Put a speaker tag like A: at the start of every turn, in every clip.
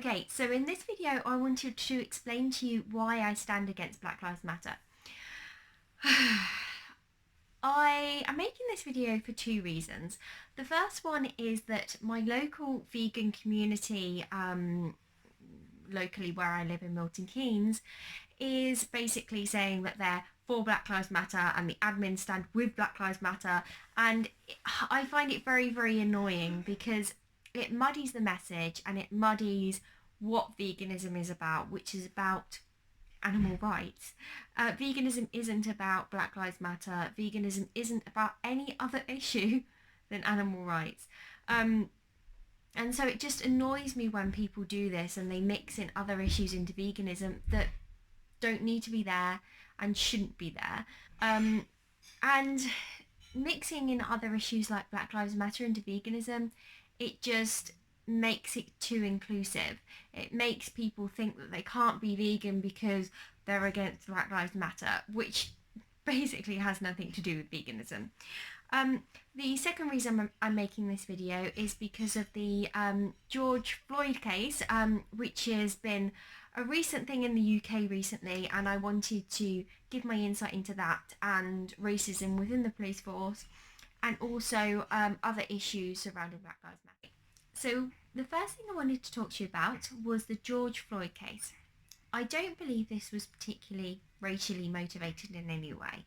A: Okay, so in this video I wanted to explain to you why I stand against Black Lives Matter. I am making this video for two reasons. The first one is that my local vegan community, locally where I live in Milton Keynes, is basically saying that they're for Black Lives Matter and the admins stand with Black Lives Matter, and I find it very, very annoying because it muddies the message and it muddies what veganism is about, which is about animal rights. Veganism isn't about Black Lives Matter. Veganism isn't about any other issue than animal rights. And so it just annoys me when people do this and they mix in other issues into veganism that don't need to be there and shouldn't be there. And mixing in other issues like Black Lives Matter into veganism, it just makes it too inclusive. It makes people think that they can't be vegan because they're against Black Lives Matter, which basically has nothing to do with veganism. The second reason I'm making this video is because of the George Floyd case, which has been a recent thing in the UK recently, and I wanted to give my insight into that and racism within the police force, and also other issues surrounding Black Lives Matter. So the first thing I wanted to talk to you about was the George Floyd case. I don't believe this was particularly racially motivated in any way.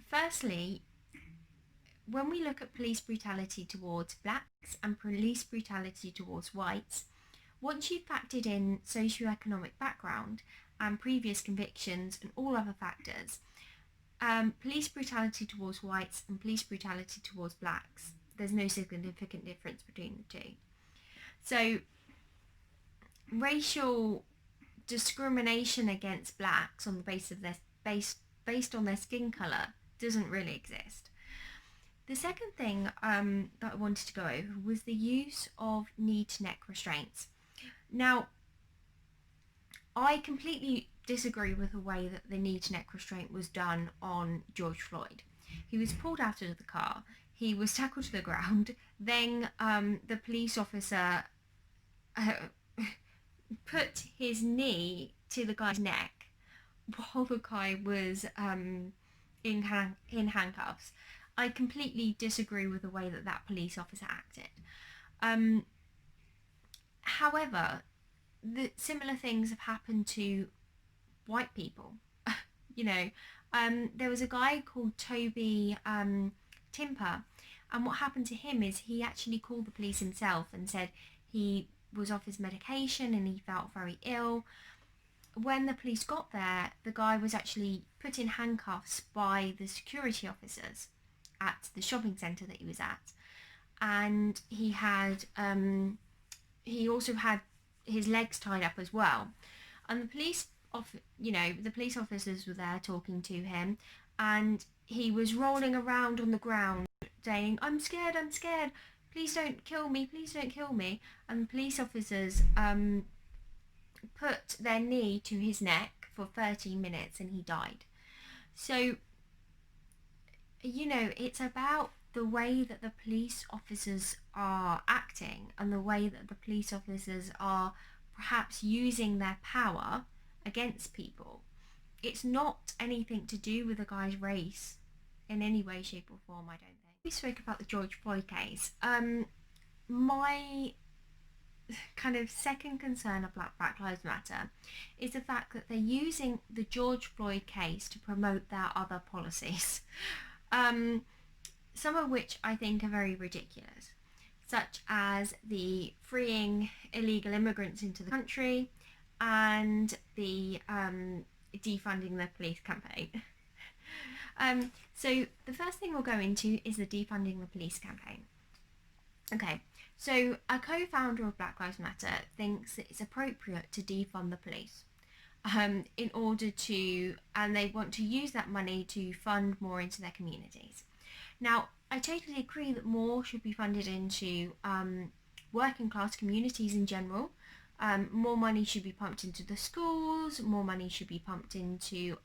A: Firstly, when we look at police brutality towards blacks and police brutality towards whites, once you've factored in socioeconomic background and previous convictions and all other factors, police brutality towards whites and police brutality towards blacks, there's no significant difference between the two. So racial discrimination against blacks on the basis of their based on their skin colour doesn't really exist. The second thing that I wanted to go over was the use of knee-to-neck restraints. Now, I completely disagree with the way that the knee-to-neck restraint was done on George Floyd. He was pulled out of the car, he was tackled to the ground, then the police officer put his knee to the guy's neck while the guy was in handcuffs. I completely disagree with the way that that police officer acted. However, similar things have happened to white people. There was a guy called Toby Timpa, and what happened to him is he actually called the police himself and said he was off his medication and he felt very ill. When the police got there, the guy was actually put in handcuffs by the security officers at the shopping centre that he was at, and he also had his legs tied up as well. And the police officers were there talking to him, and he was rolling around on the ground saying, I'm scared, please don't kill me, And the police officers put their knee to his neck for 13 minutes and he died. So, it's about the way that the police officers are acting and the way that the police officers are perhaps using their power against people. It's not anything to do with the guy's race in any way, shape or form, I don't think. We spoke about the George Floyd case. My kind of second concern of Black Lives Matter is the fact that they're using the George Floyd case to promote their other policies. Some of which I think are very ridiculous, such as the freeing illegal immigrants into the country and the defunding the police campaign. So the first thing we'll go into is the defunding the police campaign. Okay, so a co-founder of Black Lives Matter thinks that it's appropriate to defund the police and they want to use that money to fund more into their communities. Now, I totally agree that more should be funded into working class communities in general. More money should be pumped into the schools, more money should be pumped into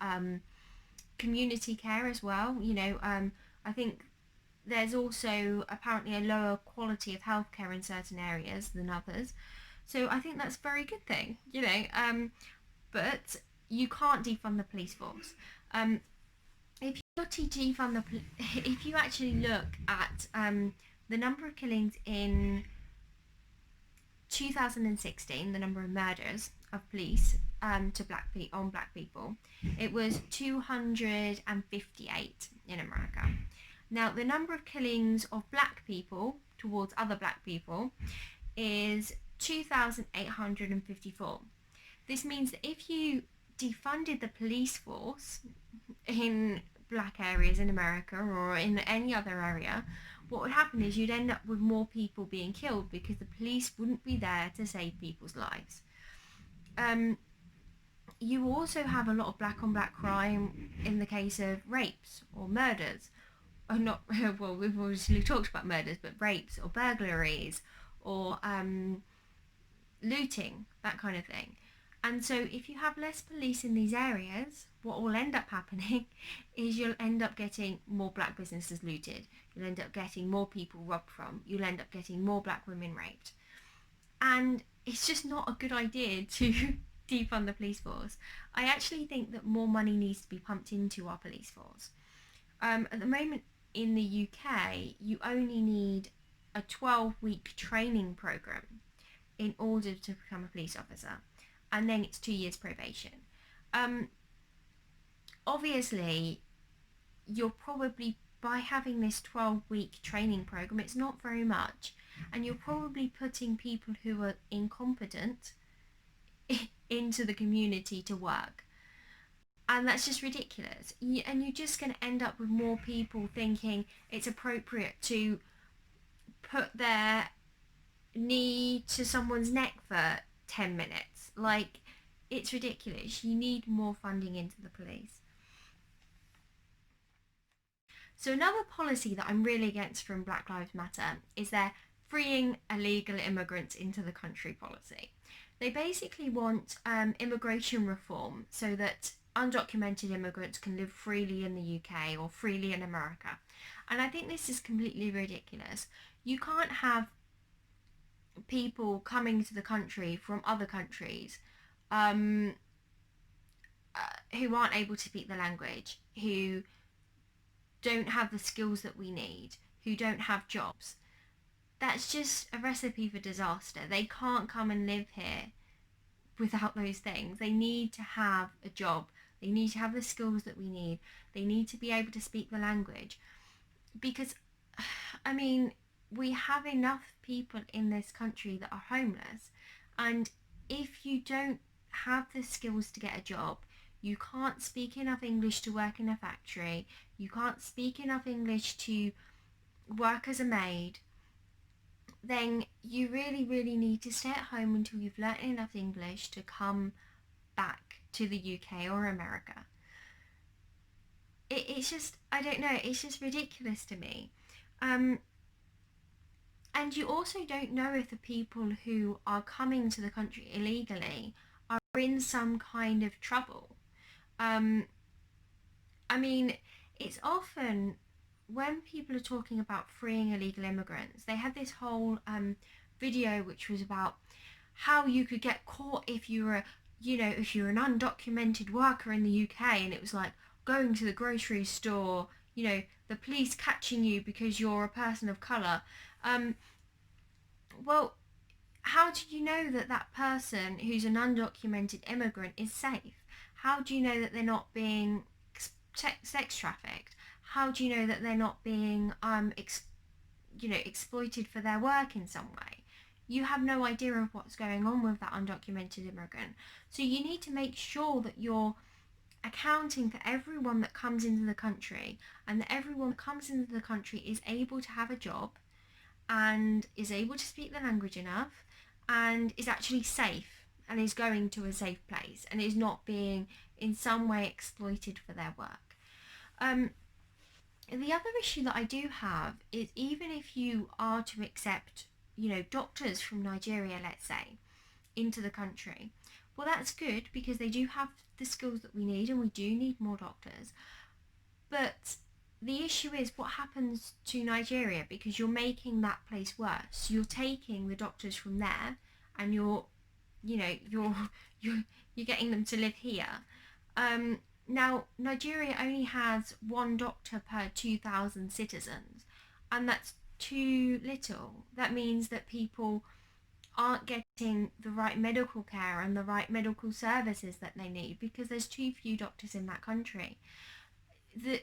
A: community care as well. I think there's also apparently a lower quality of healthcare in certain areas than others. So I think that's a very good thing, but you can't defund the police force. If you defund if you actually look at the number of killings in 2016, the number of murders of police to on black people, it was 258 in America. Now, the number of killings of black people towards other black people is 2,854. This means that if you defunded the police force in black areas in America or in any other area, what would happen is you'd end up with more people being killed because the police wouldn't be there to save people's lives. You also have a lot of black on black crime in the case of rapes or murders. Or not, well, we've obviously talked about murders, but rapes or burglaries or looting, that kind of thing. And so if you have less police in these areas, what will end up happening is you'll end up getting more black businesses looted. You'll end up getting more people robbed from. You'll end up getting more black women raped. And it's just not a good idea to defund the police force. I actually think that more money needs to be pumped into our police force. At the moment in the UK, you only need a 12-week training program in order to become a police officer. And then it's 2 years probation. Obviously, you're probably, by having this 12-week training program, it's not very much, and you're probably putting people who are incompetent into the community to work. And that's just ridiculous. And you're just going to end up with more people thinking it's appropriate to put their knee to someone's neck for 10 minutes. Like, it's ridiculous. You need more funding into the police. So another policy that I'm really against from Black Lives Matter is their freeing illegal immigrants into the country policy. They basically want immigration reform so that undocumented immigrants can live freely in the UK or freely in America. And I think this is completely ridiculous. You can't have people coming to the country from other countries who aren't able to speak the language, who don't have the skills that we need, who don't have jobs. That's just a recipe for disaster. They can't come and live here without those things. They need to have a job. They need to have the skills that we need. They need to be able to speak the language. Because, I mean, we have enough people in this country that are homeless. And if you don't have the skills to get a job, you can't speak enough English to work in a factory, you can't speak enough English to work as a maid, then you really, really need to stay at home until you've learnt enough English to come back to the UK or America. It's just, I don't know, it's just ridiculous to me. And you also don't know if the people who are coming to the country illegally are in some kind of trouble. I mean, it's often when people are talking about freeing illegal immigrants, they had this whole video which was about how you could get caught if you were, if you're an undocumented worker in the UK, and it was like going to the grocery store, the police catching you because you're a person of colour. Well, how do you know that that person who's an undocumented immigrant is safe? How do you know that they're not being sex trafficked? How do you know that they're not being exploited for their work in some way? You have no idea of what's going on with that undocumented immigrant. So you need to make sure that you're accounting for everyone that comes into the country, and that everyone that comes into the country is able to have a job and is able to speak the language enough and is actually safe and is going to a safe place and is not being in some way exploited for their work. The other issue that I do have is, even if you are to accept, doctors from Nigeria, let's say, into the country, well, that's good because they do have the skills that we need, and we do need more doctors. But the issue is what happens to Nigeria, because you're making that place worse. You're taking the doctors from there and you're getting them to live here. Now, Nigeria only has one doctor per 2,000 citizens, and that's too little. That means that people aren't getting the right medical care and the right medical services that they need because there's too few doctors in that country. The,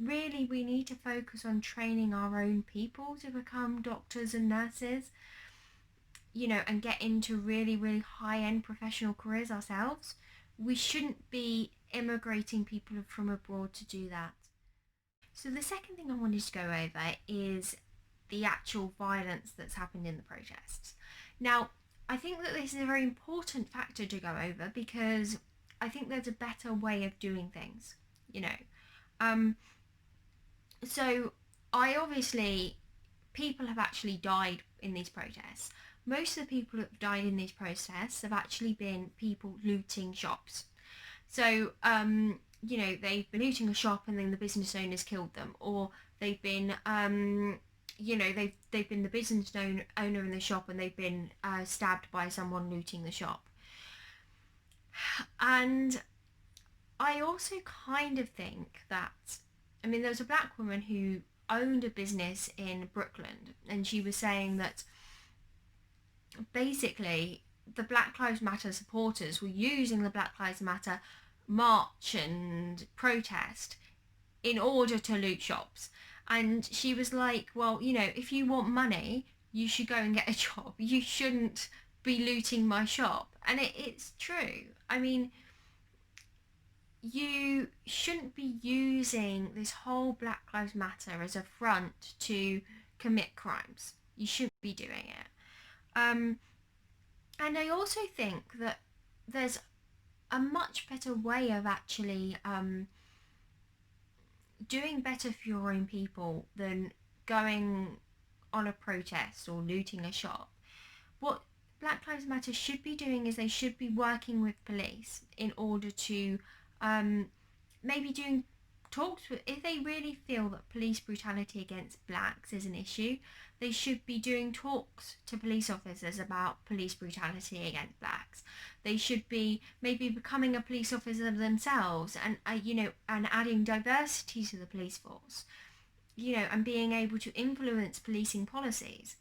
A: Really, we need to focus on training our own people to become doctors and nurses, and get into really, really high-end professional careers ourselves. We shouldn't be immigrating people from abroad to do that. So the second thing I wanted to go over is the actual violence that's happened in the protests. Now, I think that this is a very important factor to go over because I think there's a better way of doing things, you know. Um, so I obviously, people have actually died in these protests. Most of the people that have died in these protests have actually been people looting shops. So, they've been looting a shop and then the business owners killed them, or they've been, they've been the business owner in the shop and they've been stabbed by someone looting the shop. And I also kind of think that, there was a black woman who owned a business in Brooklyn, and she was saying that basically the Black Lives Matter supporters were using the Black Lives Matter march and protest in order to loot shops. And she was like, well, if you want money, you should go and get a job. You shouldn't be looting my shop. And it's true. You shouldn't be using this whole Black Lives Matter as a front to commit crimes. You shouldn't be doing it. And I also think that there's a much better way of actually doing better for your own people than going on a protest or looting a shop. What Black Lives Matter should be doing is they should be working with police in order to maybe doing talks with, if they really feel that police brutality against blacks is an issue, they should be doing talks to police officers about police brutality against blacks. They should be maybe becoming a police officer themselves and and adding diversity to the police force, and being able to influence policing policies.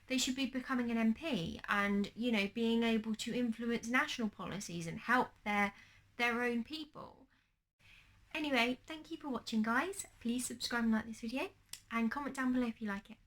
A: They should be becoming an MP and being able to influence national policies and help their own people. Anyway, thank you for watching, guys. Please subscribe and like this video and comment down below if you like it.